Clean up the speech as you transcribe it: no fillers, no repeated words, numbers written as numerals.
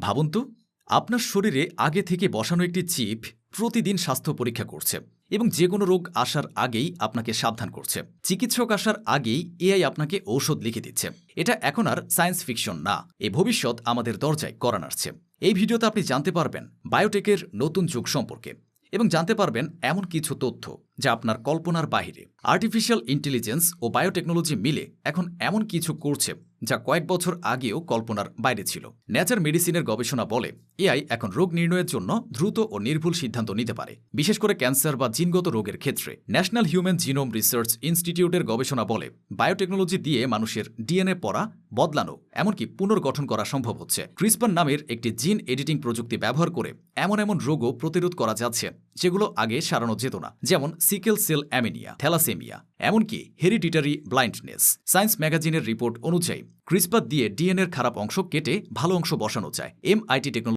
ভাবুন তো, আপনার শরীরে আগে থেকে বসানো একটি চিপ প্রতিদিন স্বাস্থ্য পরীক্ষা করছে এবং যে কোনো রোগ আসার আগেই আপনাকে সাবধান করছে। চিকিৎসক আসার আগেই এআই আপনাকে ঔষধ লিখে দিচ্ছে। এটা এখন আর সায়েন্স ফিকশন না, এ ভবিষ্যৎ আমাদের দরজায় কড়া নাড়ছে। এই ভিডিওতে আপনি জানতে পারবেন বায়োটেকের নতুন যুগ সম্পর্কে এবং জানতে পারবেন এমন কিছু তথ্য যা আপনার কল্পনার বাইরে। আর্টিফিশিয়াল ইন্টেলিজেন্স ও বায়োটেকনোলজি মিলে এখন এমন কিছু করছে যা কয়েক বছর আগেও কল্পনার বাইরে ছিল। নেচার মেডিসিনের গবেষণা বলে এআই এখন রোগ নির্ণয়ের জন্য দ্রুত ও নির্ভুল সিদ্ধান্ত নিতে পারে, বিশেষ করে ক্যান্সার বা জিনগত রোগের ক্ষেত্রে। ন্যাশনাল হিউম্যান জিনোম রিসার্চ ইনস্টিটিউটের গবেষণা বলে বায়োটেকনোলজি দিয়ে মানুষের ডিএনএ পড়া, বদলানো, এমনকি পুনর্গঠন করা সম্ভব হচ্ছে। ক্রিসপার নামের একটি জিন এডিটিং প্রযুক্তি ব্যবহার করে এমন রোগও প্রতিরোধ করা যাচ্ছে যেগুলো আগে সারানো যেত না, যেমন সিকেল সেল অ্যামিনিয়া, থ্যালাসেমিয়া, এমনকি হেরিডিটারি ব্লাইন্ডনেস। সায়েন্স ম্যাগাজিনের রিপোর্ট অনুযায়ী ক্রিসপার দিয়ে ডিএনএর খারাপ অংশ কেটে ভালো অংশ বসানো যায়। MIT technology